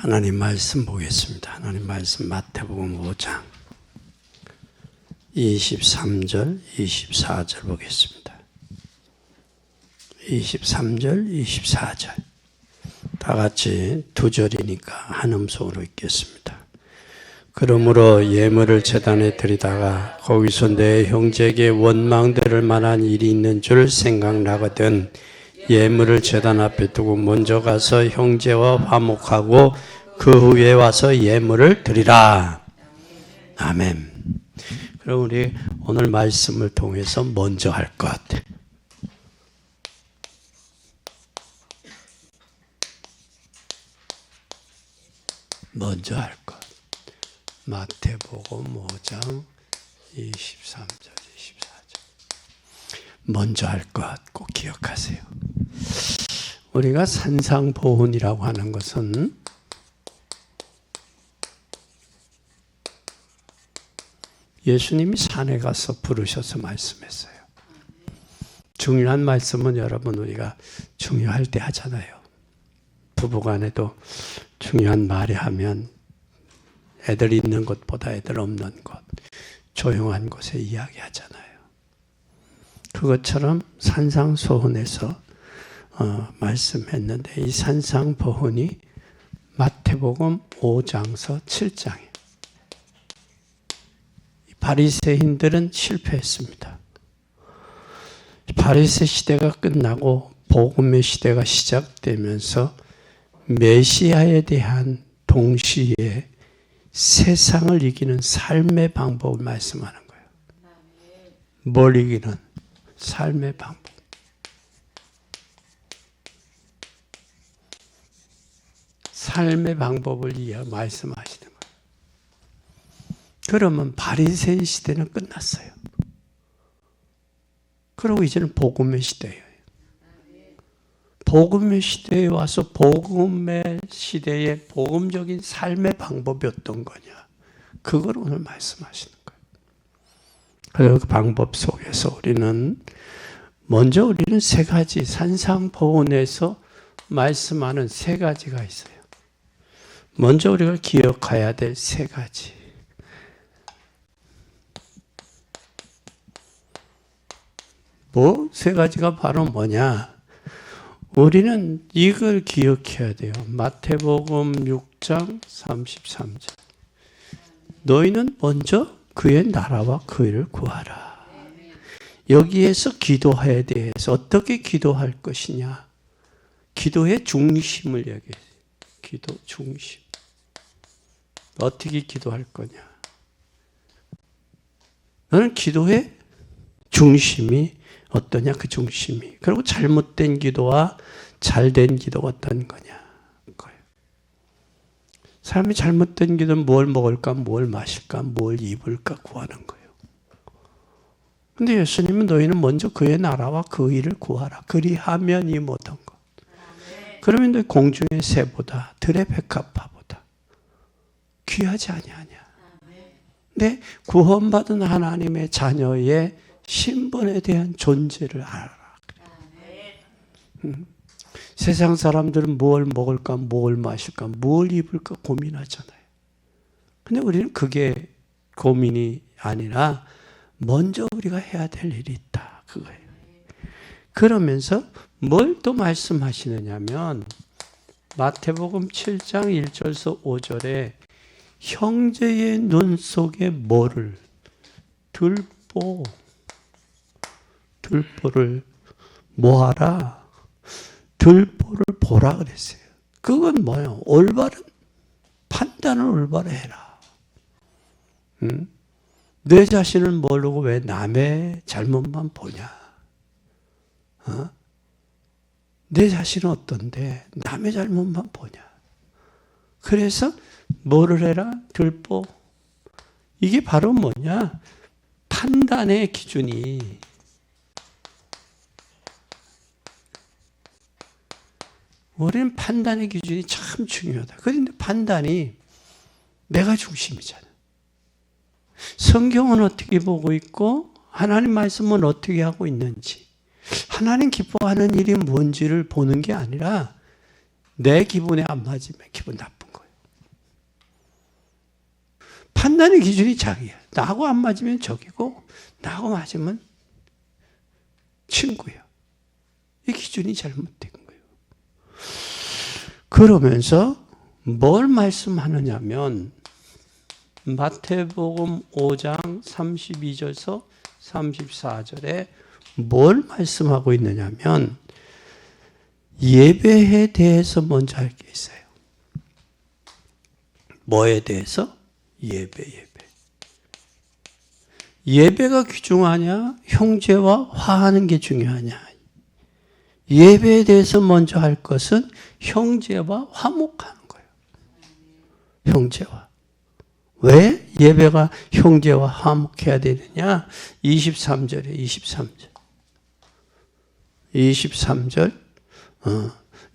하나님 말씀 보겠습니다. 하나님 말씀 마태복음 5장 23절, 24절 보겠습니다. 23절, 24절 다 같이 두 절이니까 한 음성으로 읽겠습니다. 그러므로 예물을 제단에 드리다가 거기서 내 형제에게 원망될 만한 일이 있는 줄 생각나거든 예물을 제단 앞에 두고 먼저 가서 형제와 화목하고 그 후에 와서 예물을 드리라. 아멘. 그럼 우리 오늘 말씀을 통해서 먼저 할 것. 먼저 할 것. 마태복음 5장 23절, 24절. 먼저 할 것 꼭 기억하세요. 우리가 산상보훈이라고 하는 것은 예수님이 산에 가서 부르셔서 말씀했어요. 중요한 말씀은 여러분 우리가 중요할 때 하잖아요. 부부간에도 중요한 말이 하면 애들 있는 곳보다 애들 없는 곳, 조용한 곳에 이야기하잖아요. 그것처럼 산상소훈에서 말씀했는데 이 산상보훈이 마태복음 5장서 7장이에요. 바리새인들은 실패했습니다. 바리새 시대가 끝나고 복음의 시대가 시작되면서 메시아에 대한 동시에 세상을 이기는 삶의 방법을 말씀하는 거예요. 뭘 이기는? 삶의 방법. 삶의 방법을 말씀하시는 거예요. 그러면 바리새인 시대는 끝났어요. 그리고 이제는 복음의 시대예요. 복음의 시대에 와서 복음의 시대의 복음적인 삶의 방법이 어떤 거냐. 그걸 오늘 말씀하시는 거예요. 그래서 그 방법 속에서 우리는 세 가지 산상보훈에서 말씀하는 세 가지가 있어요. 먼저 우리가 기억해야 될 세 가지. 세 가지가 바로 뭐냐? 우리는 이걸 기억해야 돼요. 마태복음 6장 33절. 너희는 먼저 그의 나라와 그 일을 구하라. 여기에서 기도에 대해서 어떻게 기도할 것이냐? 기도의 중심을 얘기해요. 기도 중심. 어떻게 기도할 거냐? 너는 기도의 중심이 어떠냐? 그 중심이. 그리고 잘못된 기도와 잘된 기도가 어떤 거냐? 거예요. 사람이 잘못된 기도는 뭘 먹을까, 뭘 마실까, 뭘 입을까 구하는 거예요. 근데 예수님은 너희는 먼저 그의 나라와 그 일을 구하라. 그리하면 이 모든 것. 그러면 너희 공중의 새보다 들의 백합화보다 귀하지 아니하냐. 근데 구원받은 하나님의 자녀의 신분에 대한 존재를 알아라. 세상 사람들은 뭘 먹을까, 뭘 마실까, 뭘 입을까 고민하잖아요. 근데 우리는 그게 고민이 아니라 먼저 우리가 해야 될 일이 있다. 그거예요. 그러면서 뭘 또 말씀하시느냐면 마태복음 7장 1절에서 5절에 형제의 눈 속에 뭐를 들보를 뭐하라? 들보를 보라 그랬어요. 그건 뭐예요? 올바른 판단을 올바로 해라. 내 자신을 모르고 왜 남의 잘못만 보냐? 내 자신은 어떤데 남의 잘못만 보냐? 그래서 뭐를 해라? 들보. 이게 바로 뭐냐? 판단의 기준이 우리는 판단의 기준이 참 중요하다. 그런데 판단이 내가 중심이잖아. 성경은 어떻게 보고 있고 하나님 말씀은 어떻게 하고 있는지 하나님 기뻐하는 일이 뭔지를 보는 게 아니라 내 기분에 안 맞으면 기분 나쁜 거예요. 판단의 기준이 자기야. 나하고 안 맞으면 적이고 나하고 맞으면 친구야. 이 기준이 잘못된 거예요. 그러면서 뭘 말씀하느냐면 마태복음 5장 32절에서 34절에 뭘 말씀하고 있느냐면 예배에 대해서 먼저 할 게 있어요. 뭐에 대해서? 예배. 예배가 귀중하냐? 형제와 화하는 게 중요하냐? 예배에 대해서 먼저 할 것은 형제와 화목하는 거예요. 형제와. 왜 예배가 형제와 화목해야 되느냐? 23절에 23절,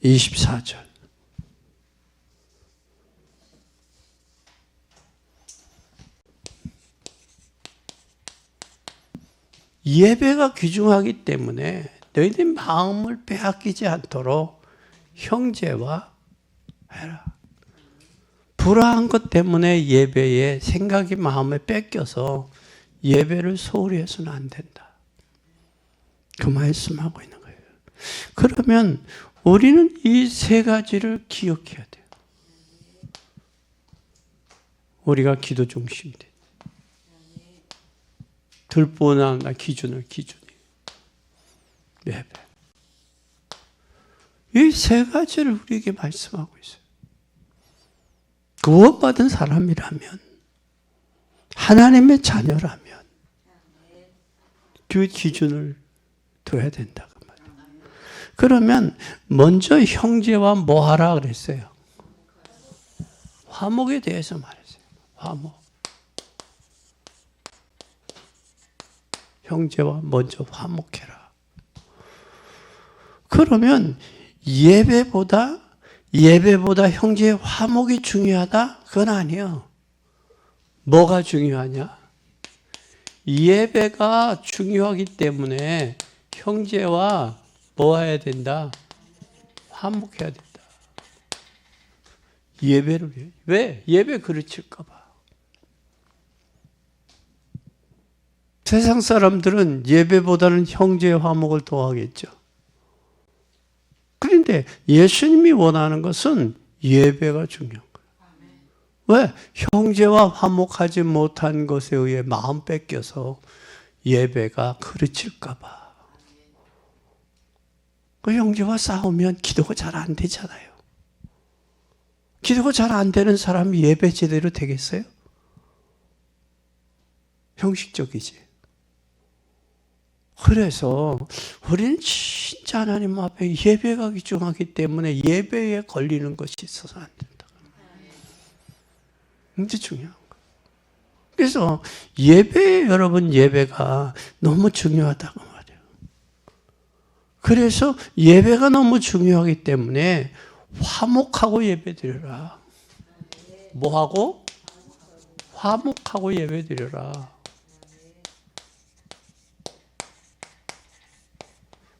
24절. 예배가 귀중하기 때문에 너희들 마음을 빼앗기지 않도록 형제와 해라. 불화한 것 때문에 예배에 생각이 마음에 뺏겨서 예배를 소홀히 해서는 안 된다. 그 말씀하고 있는 거예요. 그러면 우리는 이 세 가지를 기억해야 돼요. 우리가 기도 중심이 돼. 들보나 기준이 예배. 이 세 가지를 우리에게 말씀하고 있어요. 구원받은 사람이라면, 하나님의 자녀라면 그 기준을 둬야 된다. 그 말이에요. 그러면 먼저 형제와 뭐 하라 그랬어요? 화목에 대해서 말했어요. 화목. 형제와 먼저 화목해라. 그러면 예배보다 형제의 화목이 중요하다? 그건 아니에요. 뭐가 중요하냐? 예배가 중요하기 때문에 형제와 뭐 해야 된다? 화목해야 된다. 예배를 위해. 왜? 예배 그르칠까 봐. 세상 사람들은 예배보다는 형제의 화목을 더 하겠죠. 그런데 예수님이 원하는 것은 예배가 중요한 거예요. 왜? 형제와 화목하지 못한 것에 의해 마음 뺏겨서 예배가 그르칠까 봐. 그 형제와 싸우면 기도가 잘 안 되잖아요. 기도가 잘 안 되는 사람이 예배 제대로 되겠어요? 형식적이지. 그래서 우리는 진짜 하나님 앞에 예배가 귀중하기 때문에 예배에 걸리는 것이 있어서 안 된다. 굉장히 중요한 거예요. 그래서 여러분 예배가 너무 중요하다고 말이에요. 그래서 예배가 너무 중요하기 때문에 화목하고 예배드려라. 뭐하고? 화목하고 예배드려라.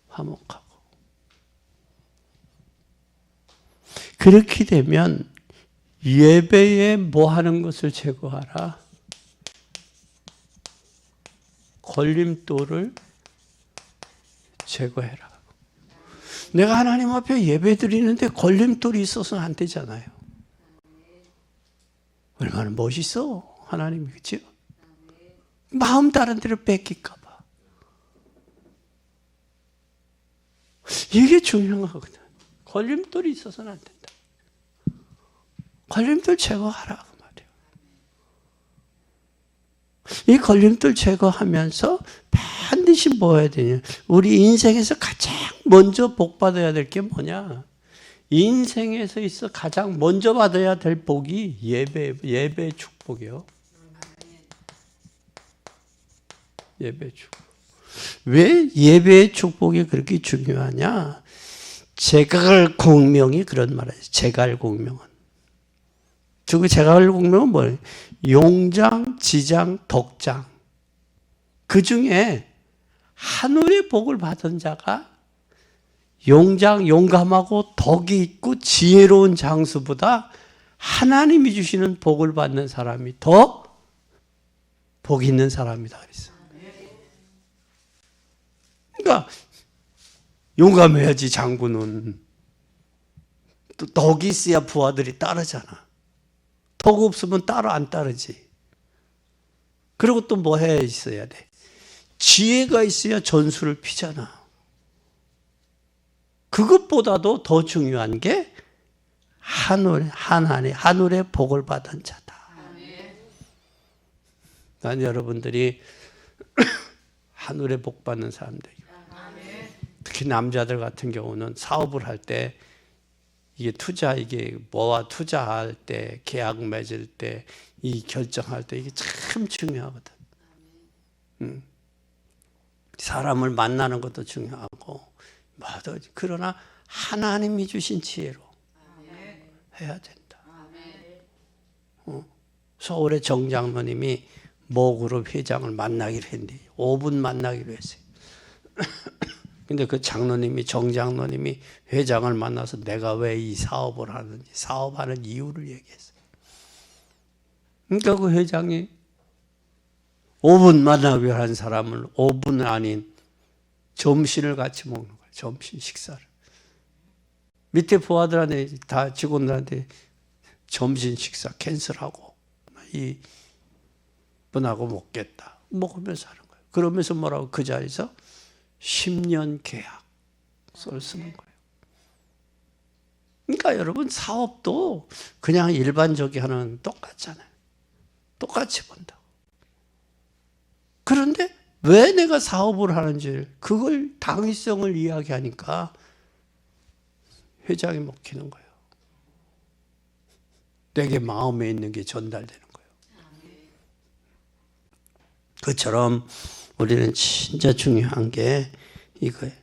화목하고. 그렇게 되면 예배에 뭐 하는 것을 제거하라? 걸림돌을 제거해라. 내가 하나님 앞에 예배 드리는데 걸림돌이 있어서는 안 되잖아요. 얼마나 멋있어 하나님이. 그렇죠? 마음 다른 데로 뺏길까 봐. 이게 중요한 거거든. 걸림돌이 있어서는 안 된다. 걸림돌 제거하라 그 말이에요. 이 걸림돌 제거하면서 반드시 뭐 해야 되냐? 우리 인생에서 가장 먼저 복 받아야 될 게 뭐냐? 인생에서 있어 가장 먼저 받아야 될 복이 예배 축복이요. 예배 축복. 왜 예배의 축복이 그렇게 중요하냐? 제갈 공명이 그런 말이에요. 제갈 공명은. 제갈 공명은 뭐예요? 용장, 지장, 덕장. 그 중에 하늘의 복을 받은 자가 용감하고 덕이 있고 지혜로운 장수보다 하나님이 주시는 복을 받는 사람이 더 복이 있는 사람이다 그랬어. 그러니까 용감해야지. 장군은 또 덕이 있어야 부하들이 따르잖아. 덕 없으면 따로 안 따르지. 그리고 또 뭐 해야 있어야 돼? 지혜가 있어야 전술을 피잖아. 그것보다도 더 중요한 게 하늘의 복을 받은 자다. 난 여러분들이 하늘의 복 받는 사람들이에요. 특히 남자들 같은 경우는 사업을 할 때 이게 뭐와 투자할 때, 계약 맺을 때, 이 결정할 때 이게 참 중요하거든. 사람을 만나는 것도 중요하고, 그러나 하나님이 주신 지혜로 해야 된다. 서울의 정 장로님이 모 그룹 회장을 만나기로 했는데 5분 만나기로 했어요. 근데 그 정 장로님이 회장을 만나서 내가 왜 이 사업을 하는지, 사업하는 이유를 얘기했어요. 그러니까 그 회장이 5분 만나기로 한 사람을 5분 아닌 점심을 같이 먹는 거예요. 점심 식사를. 밑에 부하들한테, 다 직원들한테 점심 식사 캔슬하고 이 분하고 먹겠다. 먹으면서 하는 거예요. 그러면서 뭐라고 그 자리에서 10년 계약서를 쓰는 거예요. 그러니까 여러분 사업도 그냥 일반적이 하는 똑같잖아요. 똑같이 본다고. 그런데 왜 내가 사업을 하는지 그걸 당위성을 이야기하니까 회장이 먹히는 거예요. 내게 마음에 있는 게 전달되는 거예요. 그처럼 우리는 진짜 중요한 게 이거예요.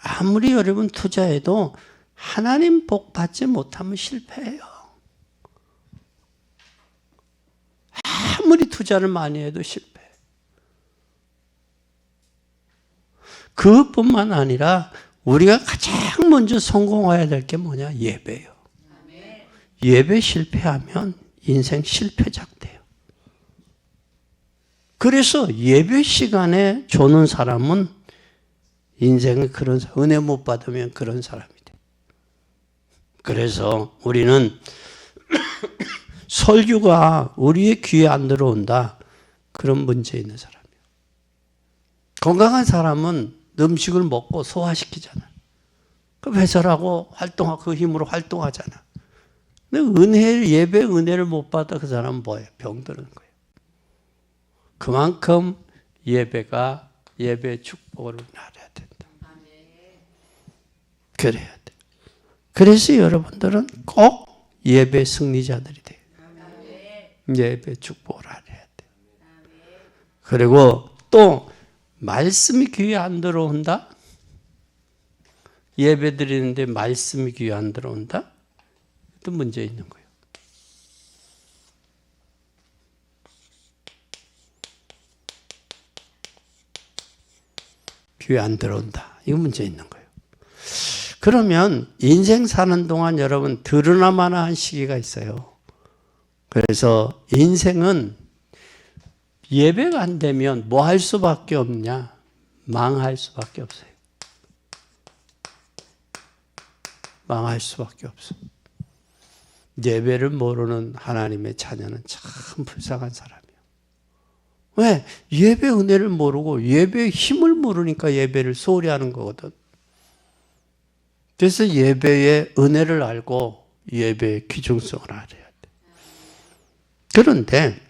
아무리 여러분 투자해도 하나님 복 받지 못하면 실패해요. 아무리 투자를 많이 해도 실패해요. 그것뿐만 아니라 우리가 가장 먼저 성공해야 될 게 뭐냐? 예배예요. 예배 실패하면 인생 실패작 돼요. 그래서 예배 시간에 조는 사람은 인생에 그런 은혜 못 받으면 그런 사람이 돼. 그래서 우리는 설교가 우리의 귀에 안 들어온다. 그런 문제 있는 사람이에요. 건강한 사람은 음식을 먹고 소화시키잖아. 그 배설하고 활동하고 그 힘으로 활동하잖아. 근데 예배 은혜를 못 받아 그 사람은 뭐예요? 병드는 거예요. 그만큼 예배 축복을 나눠야 된다. 그래야 돼. 그래서 여러분들은 꼭 예배 승리자들이 돼요. 예배 축복을 알아야 돼. 그리고 또 말씀이 귀에 안 들어온다? 예배 드리는데 말씀이 귀에 안 들어온다? 또 문제 있는 거예요. 귀에 안 들어온다. 이거 문제 있는 거예요. 그러면 인생 사는 동안 여러분 드러나마나 한 시기가 있어요. 그래서 인생은 예배가 안 되면 뭐 할 수밖에 없냐? 망할 수밖에 없어요. 망할 수밖에 없어. 예배를 모르는 하나님의 자녀는 참 불쌍한 사람이에요. 왜? 예배 은혜를 모르고 예배의 힘을 모르니까 예배를 소홀히 하는 거거든. 그래서 예배의 은혜를 알고 예배의 귀중성을 알아야 돼. 그런데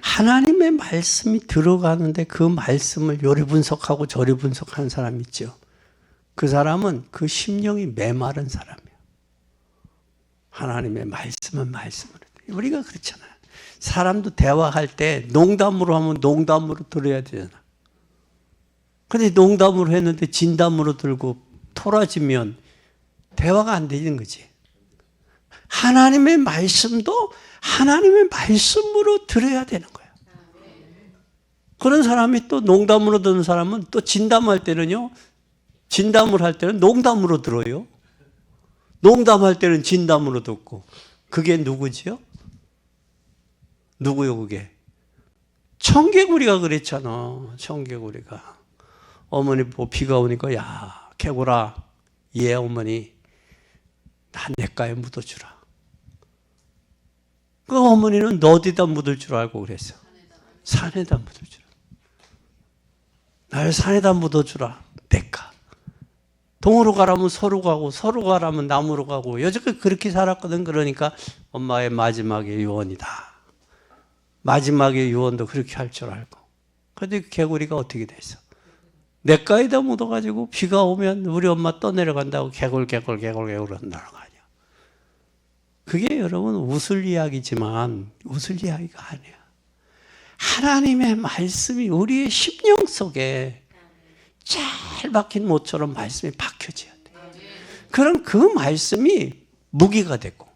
하나님의 말씀이 들어가는데 그 말씀을 요리 분석하고 저리 분석하는 사람 있죠. 그 사람은 그 심령이 메마른 사람이에요. 하나님의 말씀은 말씀으로. 우리가 그렇잖아요. 사람도 대화할 때 농담으로 하면 농담으로 들어야 되잖아. 근데 농담으로 했는데 진담으로 들고 토라지면 대화가 안 되는 거지. 하나님의 말씀도 하나님의 말씀으로 들어야 되는 거야. 그런 사람이 또 농담으로 듣는 사람은 또 진담할 때는요. 진담을 할 때는 농담으로 들어요. 농담할 때는 진담으로 듣고. 그게 누구지요? 누구요 그게? 청개구리가 그랬잖아. 청개구리가. 어머니 보고 비가 오니까 야 개구라 얘 어머니 나 냇가에 묻어주라. 그 어머니는 너 어디다 묻을 줄 알고 그랬어. 산에다 묻어주라. 날 산에다 묻어주라. 냇가. 동으로 가라면 서로 가고 서로 가라면 남으로 가고 여태까지 그렇게 살았거든. 그러니까 엄마의 마지막의 유언이다. 마지막의 유언도 그렇게 할 줄 알고. 그런데 그 개구리가 어떻게 됐어? 냇가에다 묻어가지고 비가 오면 우리 엄마 떠내려간다고 개굴 한다는 거 아니야. 그게 여러분 웃을 이야기지만 웃을 이야기가 아니야. 하나님의 말씀이 우리의 심령 속에 잘 박힌 못처럼 말씀이 박혀져야 돼. 그럼 그 말씀이 무기가 되고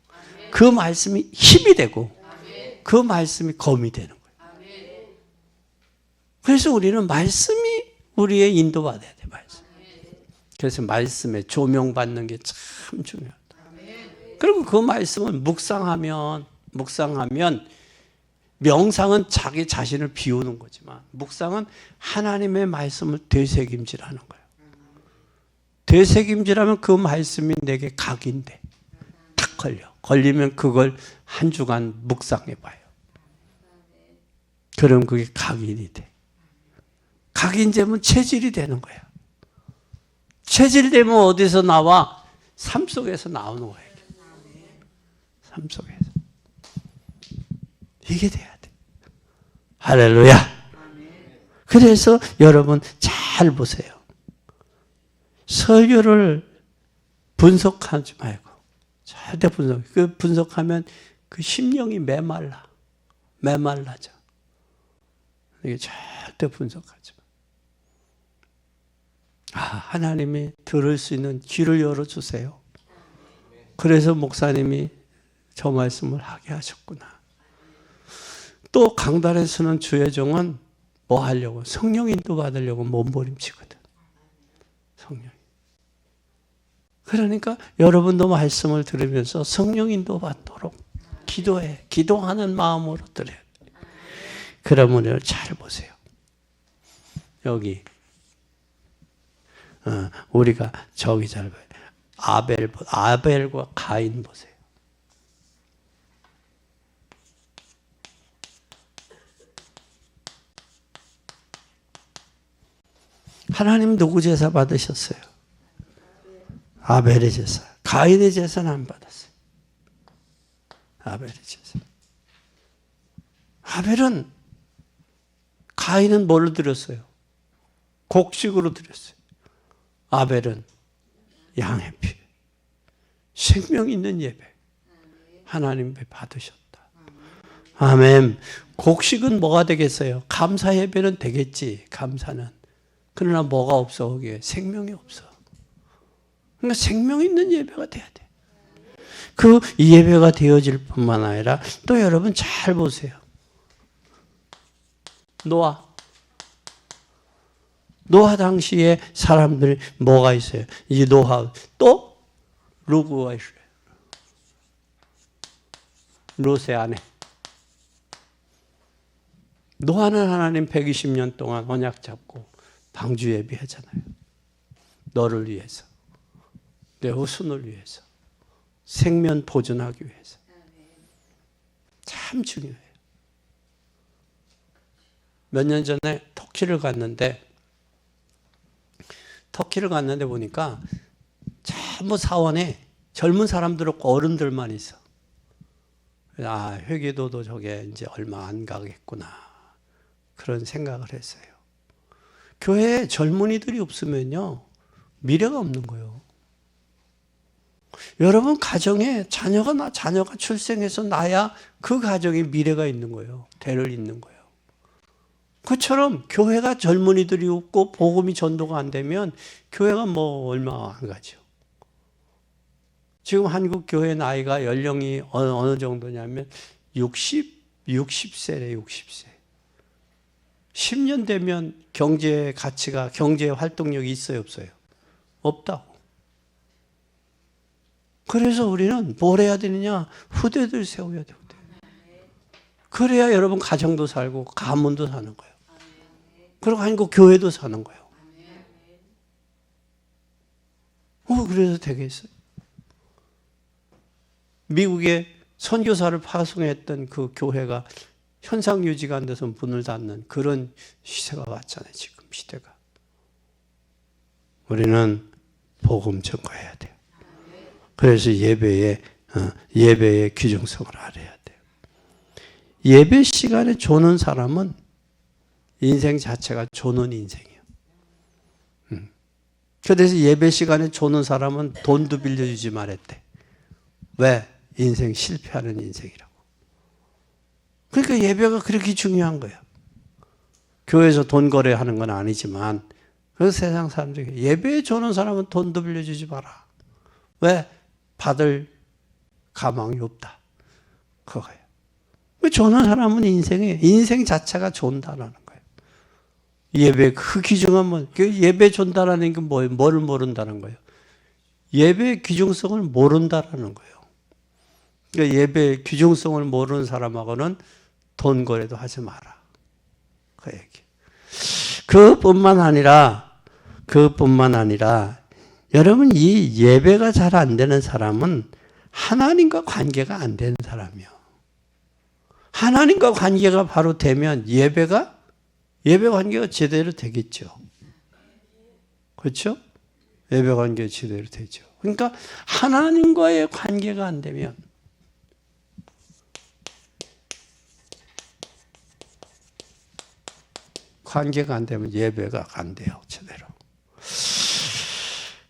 그 말씀이 힘이 되고 그 말씀이 검이 되는 거예요. 그래서 우리는 말씀이 우리의 인도받아야 돼. 말씀. 그래서 말씀에 조명받는 게 참 중요하다. 그리고 그 말씀을 묵상하면 명상은 자기 자신을 비우는 거지만 묵상은 하나님의 말씀을 되새김질하는 거예요. 되새김질하면 그 말씀이 내게 각인돼. 탁 걸리면 그걸 한 주간 묵상해 봐요. 그럼 그게 각인이 돼. 각인되면 체질이 되는 거야. 체질되면 어디서 나와? 삶 속에서 나오는 거예요. 삶 속에서. 이게 돼야 돼. 할렐루야. 그래서 여러분 잘 보세요. 설교를 분석하지 말고 절대 분석하면 그 심령이 메말라져. 이게 절대 분석하지 마. 하나님이 들을 수 있는 귀를 열어주세요. 그래서 목사님이 저 말씀을 하게 하셨구나. 또 강단에서는 주의 종은 뭐 하려고? 성령 인도 받으려고 몸부림치거든. 성령. 그러니까 여러분도 말씀을 들으면서 성령 인도 받도록 기도해. 기도하는 마음으로 들어야 돼. 그러면 잘 보세요. 여기 우리가 저기 잘 봐요. 아벨과 가인 보세요. 하나님 누구 제사 받으셨어요? 아벨의 제사. 가인의 제사는 안 받았어요. 아벨의 제사. 아벨은 가인은 뭘로 드렸어요? 곡식으로 드렸어요. 아벨은 양의 피. 생명 있는 예배. 하나님 받으셨다. 아멘. 곡식은 뭐가 되겠어요? 감사 예배는 되겠지. 감사는. 그러나 뭐가 없어 거기에? 생명이 없어. 그러니까 생명 있는 예배가 돼야 돼. 그 예배가 되어질 뿐만 아니라 또 여러분 잘 보세요. 노아 당시에 사람들이 뭐가 있어요? 이 노아 또 루그가 있어요. 롯의 아내. 노아는 하나님 120년 동안 언약 잡고 방주 예배하잖아요. 너를 위해서. 내 후손을 위해서. 생명 보존하기 위해서. 참 중요해요. 몇 년 전에 터키를 갔는데 보니까 전부 사원에 젊은 사람들 없고 어른들만 있어. 회계도도 저게 이제 얼마 안 가겠구나. 그런 생각을 했어요. 교회에 젊은이들이 없으면요, 미래가 없는 거예요. 여러분 가정에 자녀가 출생해서 나야 그 가정에 미래가 있는 거예요. 대를 잇는 거예요. 그처럼 교회가 젊은이들이 없고 복음이 전도가 안 되면 교회가 뭐 얼마 안 가죠. 지금 한국 교회 나이가 연령이 어느 정도냐면 60세래, 60세. 10년 되면 경제 가치가, 경제 활동력이 있어요, 없어요? 없다고. 그래서 우리는 뭘 해야 되느냐? 후대들 세워야 돼. 그래야 여러분 가정도 살고 가문도 사는 거예요. 그리고 아니고 교회도 사는 거예요. 그래서 되겠어요. 미국에 선교사를 파송했던 그 교회가 현상 유지가 안 돼서 문을 닫는 그런 시대가 왔잖아요. 지금 시대가. 우리는 복음 전거해야 돼요. 그래서 예배의 귀중성을 알아야 돼요. 예배 시간에 조는 사람은 인생 자체가 조는 인생이에요. 그래서 예배 시간에 조는 사람은 돈도 빌려주지 말았대. 왜? 인생 실패하는 인생이라고. 그러니까 예배가 그렇게 중요한 거예요. 교회에서 돈 거래하는 건 아니지만 그래서 세상 사람들이 예배에 조는 사람은 돈도 빌려주지 마라. 왜? 받을 가망이 없다. 그거예요. 조는 사람은 인생 자체가 존다라는 거예요. 예배 그 귀중한 뭐 예배 존다라는 게 뭐예요? 뭐를 모른다는 거예요? 예배의 귀중성을 모른다라는 거예요. 그러니까 예배의 귀중성을 모르는 사람하고는 돈 거래도 하지 마라. 그 얘기. 그뿐만 아니라 여러분 이 예배가 잘 안 되는 사람은 하나님과 관계가 안 되는 사람이요. 하나님과 관계가 바로 되면 예배 관계가 제대로 되겠죠. 그렇죠? 예배 관계가 제대로 되죠. 그러니까 하나님과의 관계가 안 되면 예배가 안 돼요. 제대로.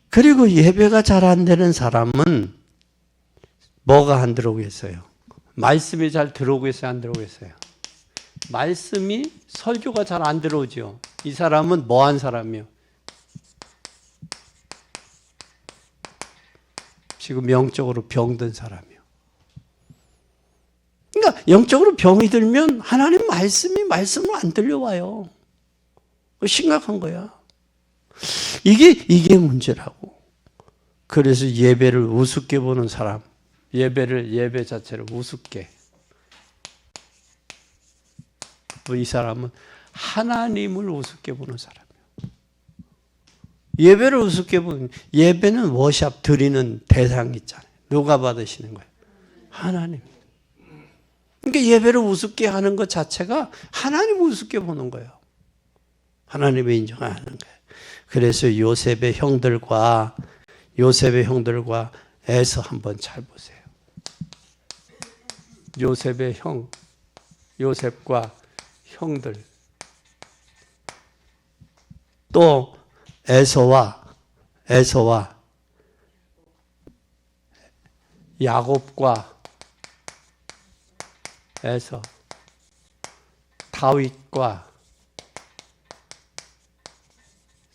그리고 예배가 잘 안 되는 사람은 뭐가 안 들어오고 있어요? 말씀이 잘 들어오고 있어요? 안 들어오고 있어요? 말씀이 설교가 잘 안 들어오죠. 이 사람은 뭐한 사람이요? 지금 영적으로 병든 사람이요. 그러니까 영적으로 병이 들면 하나님 말씀을 안 들려와요. 심각한 거야. 이게 문제라고. 그래서 예배를 우습게 보는 사람, 예배 자체를 우습게. 이 사람은 하나님을 우습게 보는 사람이에요. 예배를 우습게 보는, 예배는 워샵 드리는 대상 있잖아요. 누가 받으시는 거예요? 하나님. 그러니까 예배를 우습게 하는 것 자체가 하나님을 우습게 보는 거예요. 하나님을 인정 안 하는 거예요. 그래서 요셉의 형들과 에서 한번 잘 보세요. 요셉과 형들, 또 에서와 야곱과 에서, 다윗과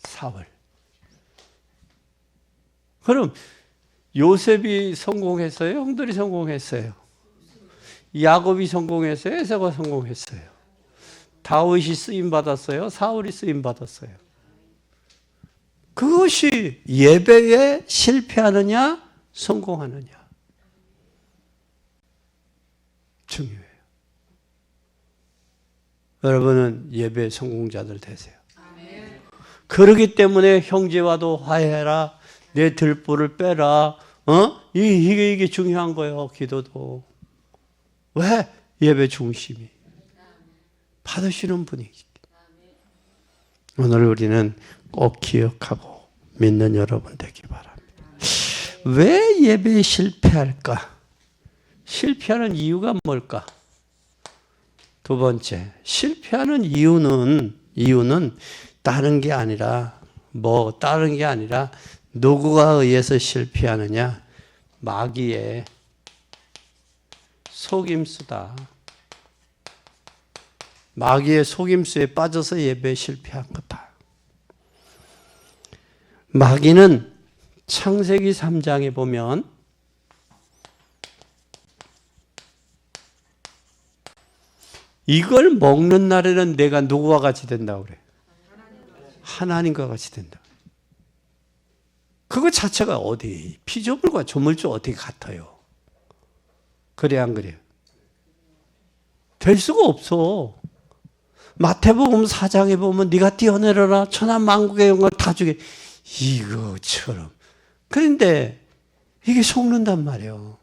사울. 그럼 요셉이 성공했어요? 형들이 성공했어요? 야곱이 성공했어요? 에서가 성공했어요? 다윗이 쓰임받았어요? 사울이 쓰임받았어요? 그것이 예배에 실패하느냐 성공하느냐 중요해요. 여러분은 예배 성공자들 되세요. 그러기 때문에 형제와도 화해해라. 내 들보를 빼라. 이게 중요한 거예요. 기도도. 왜? 예배 중심이. 받으시는 분이. 오늘 우리는 꼭 기억하고 믿는 여러분 되기 바랍니다. 왜 예배에 실패할까? 실패하는 이유가 뭘까? 두 번째, 실패하는 이유는 다른 게 아니라 누구가 의해서 실패하느냐? 마귀의 속임수다. 마귀의 속임수에 빠져서 예배에 실패한 거다. 마귀는 창세기 3장에 보면 이걸 먹는 날에는 내가 누구와 같이 된다고 그래? 하나님과 같이 된다. 그거 자체가 어디 피조물과 조물주 어떻게 같아요? 그래 안 그래요? 될 수가 없어. 마태복음 4장에 보면 네가 뛰어내려라 천하 만국의 영광을 다 주게 이거처럼. 그런데 이게 속는단 말이에요.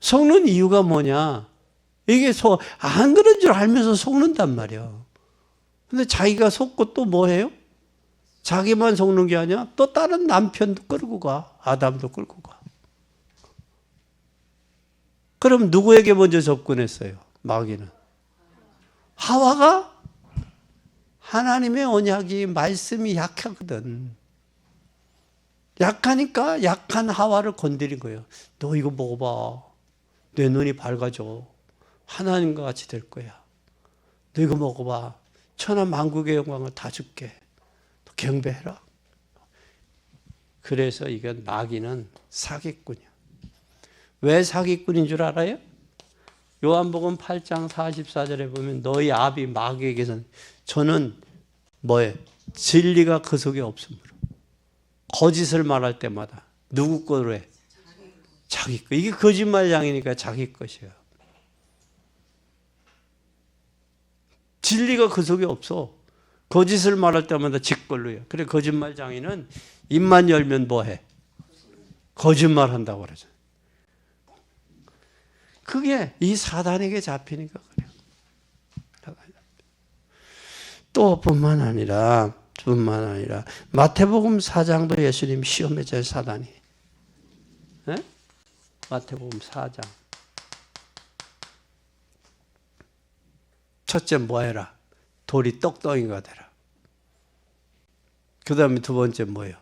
속는 이유가 뭐냐? 이게 안 그런 줄 알면서 속는단 말이에요. 근데 자기가 속고 또 뭐 해요? 자기만 속는 게 아니야. 또 다른 남편도 끌고 가. 아담도 끌고 가. 그럼 누구에게 먼저 접근했어요? 마귀는. 하와가 하나님의 언약이 말씀이 약하거든. 약하니까 약한 하와를 건드린 거예요. 너 이거 먹어봐. 내 눈이 밝아져. 하나님과 같이 될 거야. 너 이거 먹어봐. 천하 만국의 영광을 다 줄게. 너 경배해라. 그래서 이건 마귀는 사기꾼이야. 왜 사기꾼인 줄 알아요? 요한복음 8장 44절에 보면 너희 아비 마귀에게서는 저는 뭐예요? 진리가 그 속에 없으므로 거짓을 말할 때마다 누구 거로 해? 자기 거. 이게 거짓말장이니까 자기 것이에요. 진리가 그 속에 없어. 거짓을 말할 때마다 지 걸로 해요. 그래 거짓말장이는 입만 열면 뭐 해? 거짓말한다고 그러죠. 그게 이 사단에게 잡히니까 그래요. 또 뿐만 아니라 마태복음 4장도 예수님 시험했잖아요. 사단이. 네? 마태복음 4장. 첫째 뭐 해라? 돌이 떡덩이가 되라. 그 다음에 두 번째 뭐예요?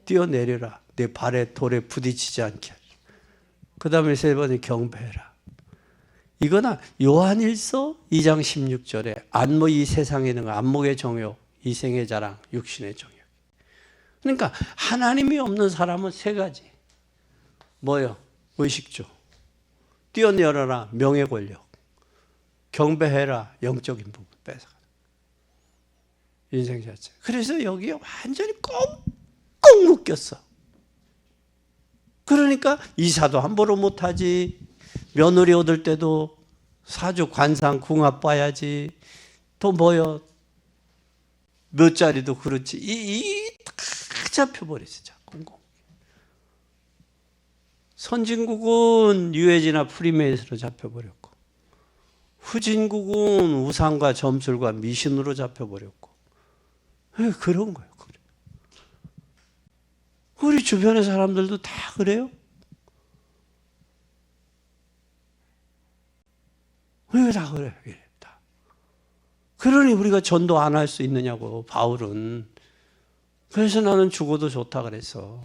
뛰어내려라. 내 발에 돌에 부딪히지 않게. 그 다음에 세 번째 경배해라. 이거나 요한일서 2장 16절에 안목 이 세상에 있는 거 안목의 정욕, 이생의 자랑, 육신의 정욕. 그러니까 하나님이 없는 사람은 세 가지. 뭐요? 의식주. 뛰어내려라. 명예 권력. 경배해라. 영적인 부분 뺏어가. 인생 자체. 그래서 여기에 완전히 꽁꽁 묶였어. 그러니까 이사도 함부로 못하지. 며느리 얻을 때도 사주 관상 궁합 봐야지. 또 뭐요? 몇 자리도 그렇지. 다 잡혀버렸어. 꽁꽁. 선진국은 유해지나 프리메이스로 잡혀버렸고 후진국은 우상과 점술과 미신으로 잡혀버렸고 그런 거예요. 우리 주변의 사람들도 다 그래요? 왜 다 그래요? 다. 그러니 우리가 전도 안 할 수 있느냐고 바울은. 그래서 나는 죽어도 좋다 그랬어.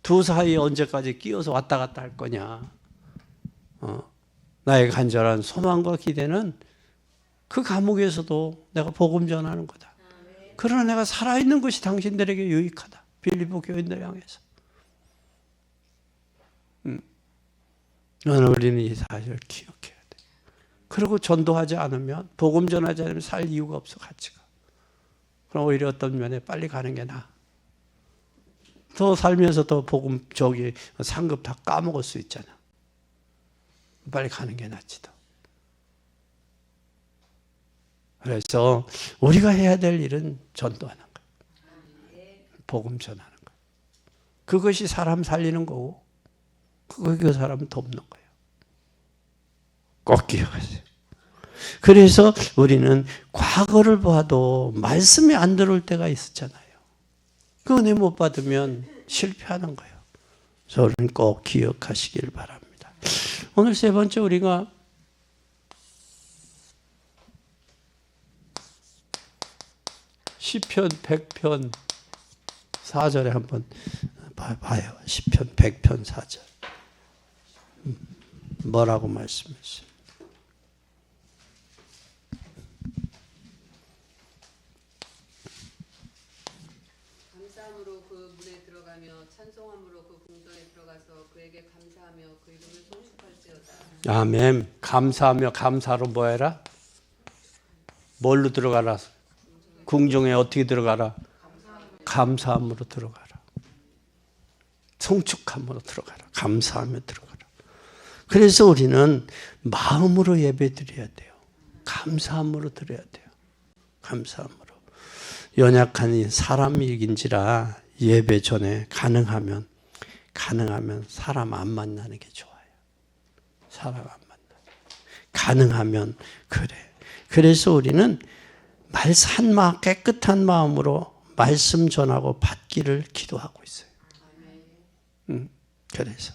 두 사이에 언제까지 끼어서 왔다 갔다 할 거냐. 나의 간절한 소망과 기대는 그 감옥에서도 내가 복음 전하는 거다. 그러나 내가 살아있는 것이 당신들에게 유익하다. 빌립보 교인들 향해서. 오늘 우리는 이 사실을 기억해야 돼. 그리고 전도하지 않으면, 복음 전하지 않으면 살 이유가 없어, 가치가. 그럼 오히려 어떤 면에 빨리 가는 게 나아. 더 살면서 더 복음, 상급 다 까먹을 수 있잖아. 빨리 가는 게 낫지, 더. 그래서 우리가 해야 될 일은 전도하는 거예요. 복음 전하는 거예요. 그것이 사람 살리는 거고, 그 사람을 돕는 거예요. 꼭 기억하세요. 그래서 우리는 과거를 봐도 말씀이 안 들어올 때가 있었잖아요. 그 은혜 못 받으면 실패하는 거예요. 그래서 우리는 꼭 기억하시길 바랍니다. 오늘 세 번째 우리가 시편 100편 4절에 한번 봐요. 시편 100편 4절. 뭐라고 말씀했어요? 감사함으로 그 문에 들어가며 찬송함으로 그 궁전에 들어가서 그에게 감사하며 그 이름을 송축할지어다. 아멘. 감사하며 감사로 뭐 해라? 뭘로 들어가라? 궁정에 어떻게 들어가라? 감사함으로 들어가라. 송축함으로 들어가라. 감사하며 들어가라. 그래서 우리는 마음으로 예배 드려야 돼요. 감사함으로 드려야 돼요. 감사함으로. 연약한 사람이긴지라 예배 전에 가능하면 사람 안 만나는 게 좋아요. 사람 안 만나. 가능하면 그래. 그래서 우리는 한 마음, 깨끗한 마음으로 말씀 전하고 받기를 기도하고 있어요. 그래서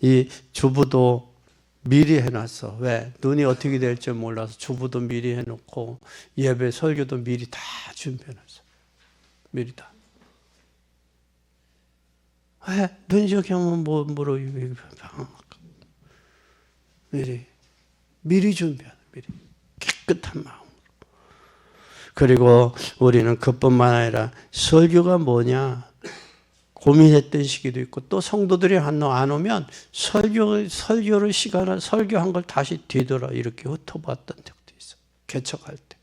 이 주부도 미리 해놨어. 왜? 눈이 어떻게 될지 몰라서 주부도 미리 해놓고 예배 설교도 미리 다 준비해놨어. 미리 다. 왜? 눈 저기 하면 뭐로 미리 준비하는 미리 깨끗한 마음. 그리고 우리는 그뿐만 아니라 설교가 뭐냐 고민했던 시기도 있고 또 성도들이 안 오면 설교를 시간을 설교한 걸 다시 뒤돌아 이렇게 훑어봤던 적도 있어. 개척할 때.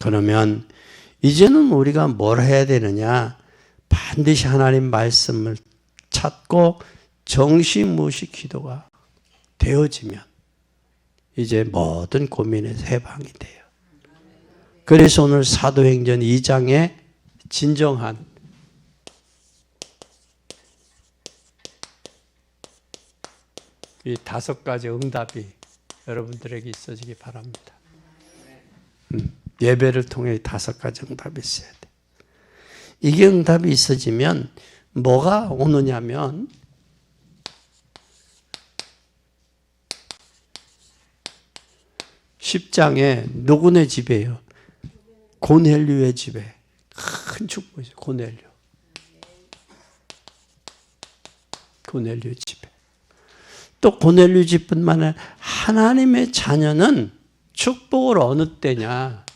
그러면 이제는 우리가 뭘 해야 되느냐? 반드시 하나님 말씀을 찾고 정시무시 기도가 되어지면 이제 모든 고민에서 해방이 돼요. 그래서 오늘 사도행전 2장에 진정한 이 5가지 응답이 여러분들에게 있어지기 바랍니다. 예배를 통해 5가지 응답이 있어야 돼. 이게 응답이 있어지면 뭐가 오느냐면 10장에 누구네 집이에요? 고넬료의 집에 큰 축복이죠. 고넬료 집에. 또 고넬료 집뿐만 아니라 하나님의 자녀는 축복을 어느 때냐?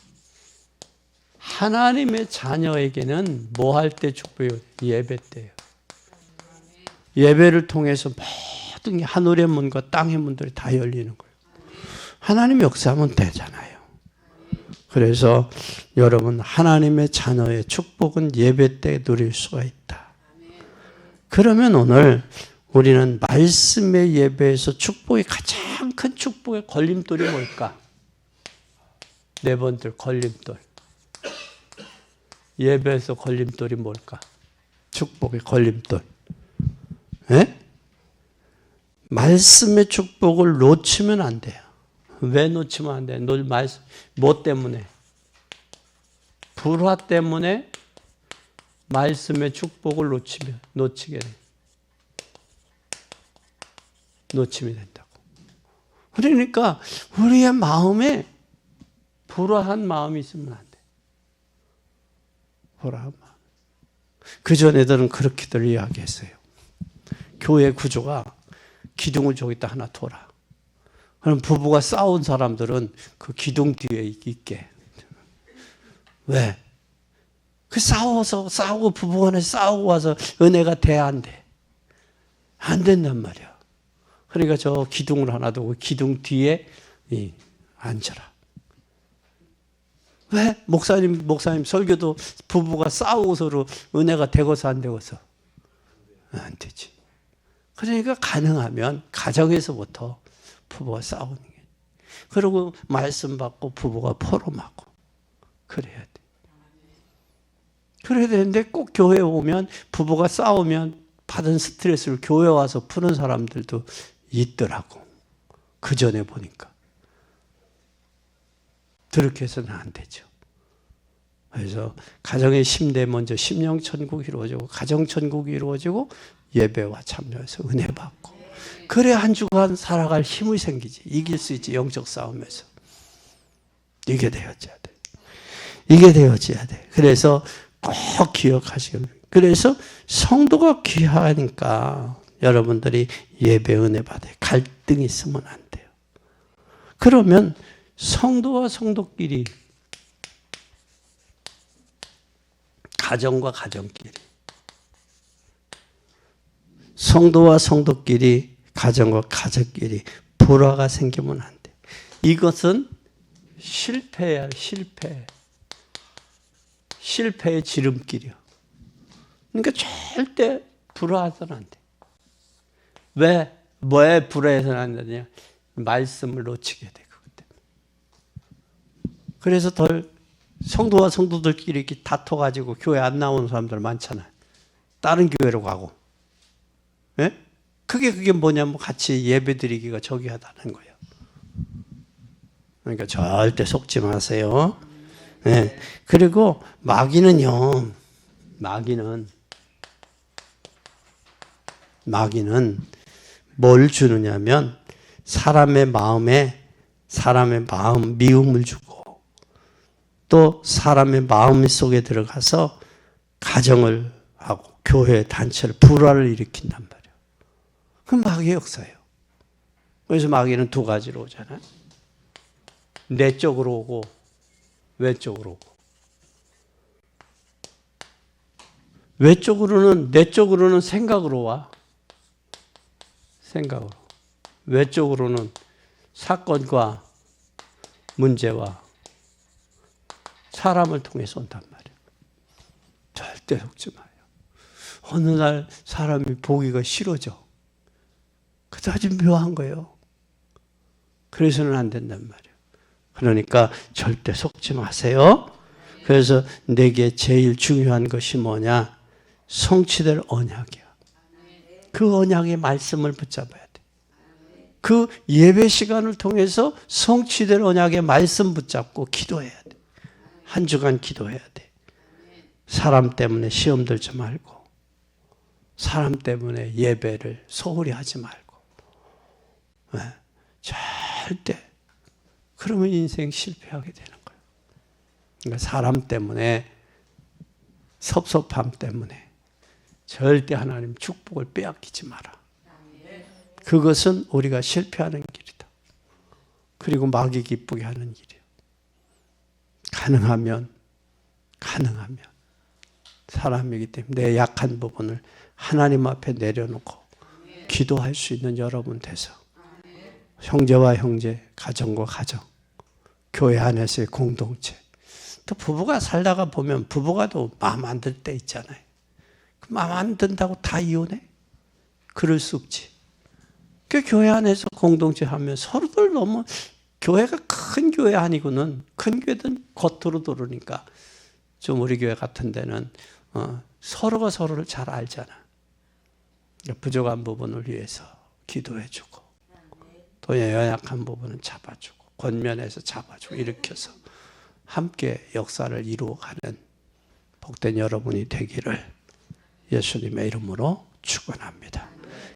하나님의 자녀에게는 뭐 할 때 축복이에요? 예배 때예요. 예배를 통해서 모든 하늘의 문과 땅의 문들이 다 열리는 거예요. 하나님 역사하면 되잖아요. 그래서 여러분 하나님의 자녀의 축복은 예배 때 누릴 수가 있다. 그러면 오늘 우리는 말씀의 예배에서 축복이 가장 큰 축복의 걸림돌이 뭘까? 4번째 걸림돌. 예배에서 걸림돌이 뭘까? 축복의 걸림돌. 예? 말씀의 축복을 놓치면 안 돼요. 왜 놓치면 안 돼요? 뭐 때문에? 불화 때문에 말씀의 축복을 놓치게 돼. 놓치면 된다고. 그러니까 우리의 마음에 불화한 마음이 있으면 안 돼. 불화한 마음. 그전 애들은 그렇게들 이야기했어요. 교회 구조가 기둥을 저기다 하나 둬라. 그럼 부부가 싸운 사람들은 그 기둥 뒤에 있게. 왜? 싸우고 부부간에 싸우고 와서 은혜가 돼야 안 돼. 안 된단 말이야. 그러니까 저 기둥을 하나 두고 기둥 뒤에 앉아라. 왜? 목사님 설교도 부부가 싸우고 서로 은혜가 되고서 안 되고서 안 되지. 그러니까 가능하면 가정에서부터 부부가 싸우는 게. 그리고 말씀 받고 부부가 포럼하고 그래야 돼. 그래야 되는데 꼭 교회에 오면 부부가 싸우면 받은 스트레스를 교회 와서 푸는 사람들도 있더라고. 그 전에 보니까. 그렇게 해서는 안 되죠. 그래서 가정의 심대 먼저 심령천국이 이루어지고 가정천국이 이루어지고 예배와 참여해서 은혜 받고 그래 한 주간 살아갈 힘이 생기지. 이길 수 있지. 영적 싸움에서. 이게 되어져야 돼. 이게 되어져야 돼. 그래서 꼭 기억하시길. 그래서 성도가 귀하니까 여러분들이 예배 은혜 받아요. 갈등이 있으면 안 돼요. 그러면 성도와 성도끼리 가정과 가정끼리 성도와 성도끼리 가정과 가정끼리 불화가 생기면 안 돼. 이것은 실패야, 실패. 실패의 지름길이야. 그러니까 절대 불화하서는 안 돼. 왜? 뭐에 불화해서는 안 되냐? 말씀을 놓치게 돼. 그것 때문에. 그래서 성도와 성도들끼리 이렇게 다퉈가지고 교회 안 나오는 사람들 많잖아요. 다른 교회로 가고. 예? 그게 뭐냐면 같이 예배 드리기가 저기 하다는 거예요. 그러니까 절대 속지 마세요. 예. 그리고 마귀는 뭘 주느냐면 사람의 마음 미움을 주고 또 사람의 마음 속에 들어가서 가정을 하고 교회 단체를 불화를 일으킨단 말이에요. 그건 마귀의 역사예요. 그래서 마귀는 두 가지로 오잖아요. 내 쪽으로 오고 외쪽으로 오고. 내 쪽으로는 생각으로 와. 생각으로. 외쪽으로는 사건과 문제와 사람을 통해서 온단 말이에요. 절대 속지 마요. 어느 날 사람이 보기가 싫어져. 그게 아주 묘한 거예요. 그래서는 안 된단 말이에요. 그러니까 절대 속지 마세요. 그래서 내게 제일 중요한 것이 뭐냐? 성취될 언약이야. 그 언약의 말씀을 붙잡아야 돼. 그 예배 시간을 통해서 성취될 언약의 말씀 붙잡고 기도해야 돼. 한 주간 기도해야 돼. 사람 때문에 시험 들지 말고 사람 때문에 예배를 소홀히 하지 말고 절대 그러면 인생 실패하게 되는 거예요. 그러니까 사람 때문에 섭섭함 때문에 절대 하나님 축복을 빼앗기지 마라. 그것은 우리가 실패하는 길이다. 그리고 마귀 기쁘게 하는 길이에요. 가능하면 사람이기 때문에 내 약한 부분을 하나님 앞에 내려놓고 기도할 수 있는 여러분 돼서 형제와 형제, 가정과 가정, 교회 안에서의 공동체. 또 부부가 살다가 보면 부부가 또 마음 안 들 때 있잖아요. 그 마음 안 든다고 다 이혼해? 그럴 수 없지. 그 교회 안에서 공동체 하면 서로들 너무 교회가 큰 교회 아니고는 큰 교회든 겉으로 들으니까 좀 우리 교회 같은 데는 서로가 서로를 잘 알잖아. 부족한 부분을 위해서 기도해주고 또 연약한 부분은 잡아주고 권면해서 잡아주고 일으켜서 함께 역사를 이루어가는 복된 여러분이 되기를 예수님의 이름으로 축원합니다.